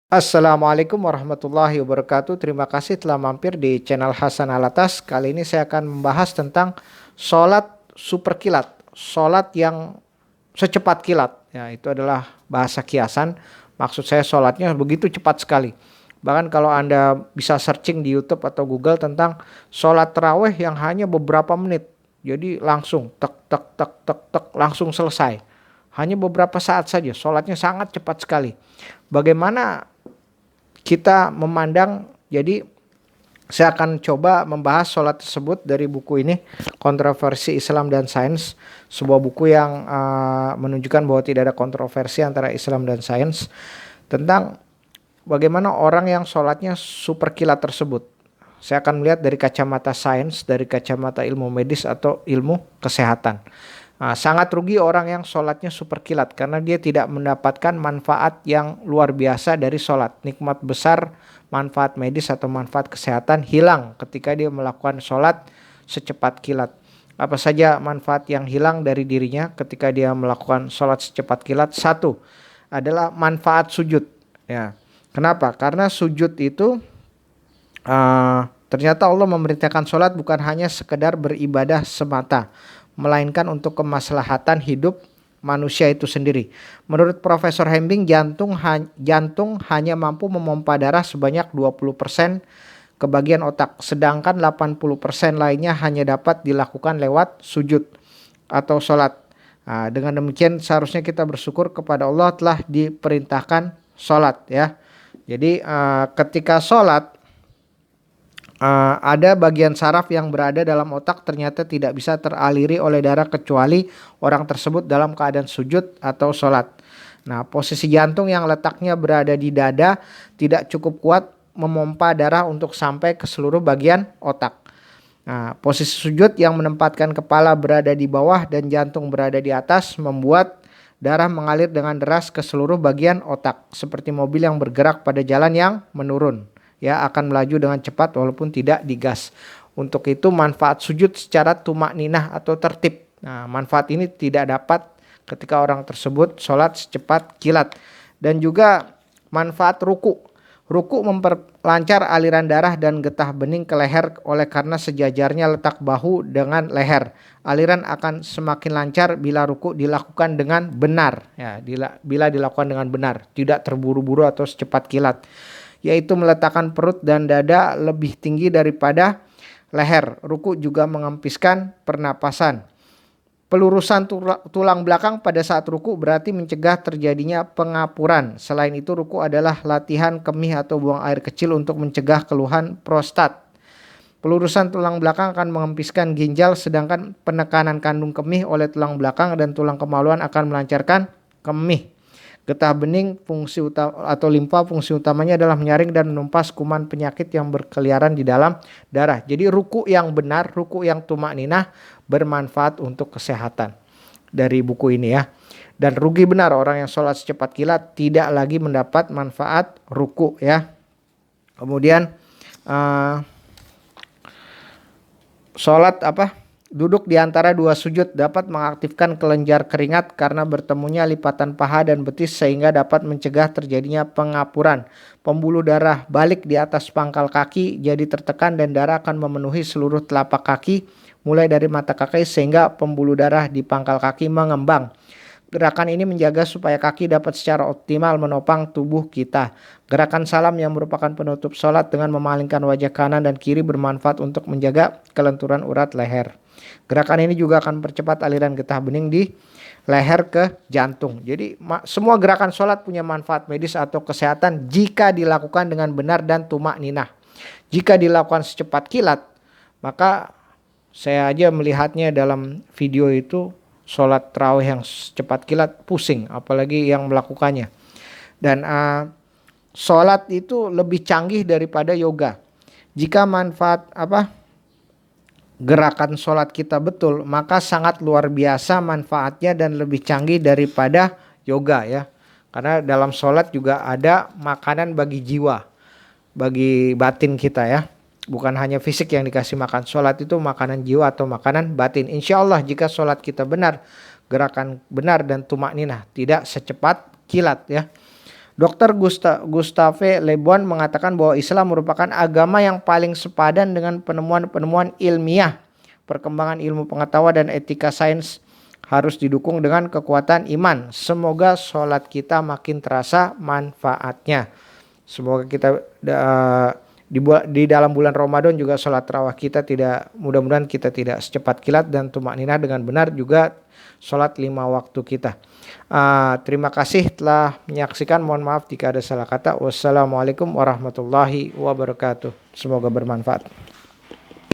Assalamualaikum warahmatullahi wabarakatuh. Terima kasih telah mampir di channel Hasan Alatas. Kali ini saya akan membahas tentang sholat super kilat, sholat yang secepat kilat. Ya, itu adalah bahasa kiasan. Maksud saya sholatnya begitu cepat sekali. Bahkan kalau Anda bisa searching di YouTube atau Google tentang sholat taraweh yang hanya beberapa menit. Jadi langsung tek tek tek tek tek langsung selesai. Hanya beberapa saat saja, sholatnya sangat cepat sekali. Bagaimana kita memandang, jadi saya akan coba membahas sholat tersebut dari buku ini, Kontroversi Islam dan Sains, sebuah buku yang menunjukkan bahwa tidak ada kontroversi antara Islam dan sains, tentang bagaimana orang yang sholatnya super kilat tersebut. Saya akan melihat dari kacamata sains, dari kacamata ilmu medis atau ilmu kesehatan. Sangat rugi orang yang sholatnya super kilat karena dia tidak mendapatkan manfaat yang luar biasa dari sholat. Nikmat besar, manfaat medis atau manfaat kesehatan hilang ketika dia melakukan sholat secepat kilat. Apa saja manfaat yang hilang dari dirinya ketika dia melakukan sholat secepat kilat? Satu adalah manfaat sujud. Ya, kenapa? Karena sujud itu ternyata Allah memerintahkan sholat bukan hanya sekedar beribadah semata, melainkan untuk kemaslahatan hidup manusia itu sendiri. Menurut Profesor Hembing, jantung hanya mampu memompa darah sebanyak 20% ke bagian otak, sedangkan 80% lainnya hanya dapat dilakukan lewat sujud atau sholat. Dengan demikian seharusnya kita bersyukur kepada Allah telah diperintahkan sholat, ya. Jadi ketika sholat, ada bagian saraf yang berada dalam otak ternyata tidak bisa teraliri oleh darah kecuali orang tersebut dalam keadaan sujud atau sholat. Nah, posisi jantung yang letaknya berada di dada tidak cukup kuat memompa darah untuk sampai ke seluruh bagian otak. Nah, posisi sujud yang menempatkan kepala berada di bawah dan jantung berada di atas membuat darah mengalir dengan deras ke seluruh bagian otak, seperti mobil yang bergerak pada jalan yang menurun. Ya, akan melaju dengan cepat walaupun tidak digas. Untuk itu manfaat sujud secara tumak ninah atau tertib. Nah, manfaat ini tidak dapat ketika orang tersebut sholat secepat kilat. Dan juga manfaat ruku. Ruku memperlancar aliran darah dan getah bening ke leher oleh karena sejajarnya letak bahu dengan leher. Aliran akan semakin lancar bila ruku dilakukan dengan benar. Ya, bila dilakukan dengan benar, tidak terburu-buru atau secepat kilat, yaitu meletakkan perut dan dada lebih tinggi daripada leher. Ruku juga mengempiskan pernapasan. Pelurusan tulang belakang pada saat ruku berarti mencegah terjadinya pengapuran. Selain itu, ruku adalah latihan kemih atau buang air kecil untuk mencegah keluhan prostat. Pelurusan tulang belakang akan mengempiskan ginjal, sedangkan penekanan kandung kemih oleh tulang belakang dan tulang kemaluan akan melancarkan kemih. Getah bening fungsi utama atau limfa fungsi utamanya adalah menyaring dan menumpas kuman penyakit yang berkeliaran di dalam darah. Jadi ruku yang benar, ruku yang tumak ninah bermanfaat untuk kesehatan. Dari buku ini, ya. Dan rugi benar orang yang sholat secepat kilat tidak lagi mendapat manfaat ruku, ya. Kemudian sholat duduk di antara dua sujud dapat mengaktifkan kelenjar keringat karena bertemunya lipatan paha dan betis sehingga dapat mencegah terjadinya pengapuran. Pembuluh darah balik di atas pangkal kaki jadi tertekan dan darah akan memenuhi seluruh telapak kaki mulai dari mata kaki sehingga pembuluh darah di pangkal kaki mengembang. Gerakan ini menjaga supaya kaki dapat secara optimal menopang tubuh kita. Gerakan salam yang merupakan penutup sholat dengan memalingkan wajah kanan dan kiri bermanfaat untuk menjaga kelenturan urat leher. Gerakan ini juga akan percepat aliran getah bening di leher ke jantung. Jadi semua gerakan sholat punya manfaat medis atau kesehatan jika dilakukan dengan benar dan tumak ninah. Jika dilakukan secepat kilat, maka saya aja melihatnya dalam video itu, sholat tarawih yang cepat kilat pusing, apalagi yang melakukannya. Dan sholat itu lebih canggih daripada yoga. Jika manfaat gerakan sholat kita betul, maka sangat luar biasa manfaatnya dan lebih canggih daripada yoga, ya. Karena dalam sholat juga ada makanan bagi jiwa, bagi batin kita, ya. Bukan hanya fisik yang dikasih makan. Sholat itu makanan jiwa atau makanan batin. Insya Allah jika sholat kita benar, gerakan benar dan tumak ninah, tidak secepat kilat, ya. Dr. Gustave Le Bon mengatakan bahwa Islam merupakan agama yang paling sepadan dengan penemuan-penemuan ilmiah. Perkembangan ilmu pengetahuan dan etika sains harus didukung dengan kekuatan iman. Semoga sholat kita makin terasa manfaatnya. Semoga kita di dalam bulan Ramadan juga sholat tarawih kita mudah-mudahan kita tidak secepat kilat dan tumakninah dengan benar, juga sholat 5 waktu kita. Terima kasih telah menyaksikan. Mohon maaf jika ada salah kata. Wassalamualaikum warahmatullahi wabarakatuh. Semoga bermanfaat.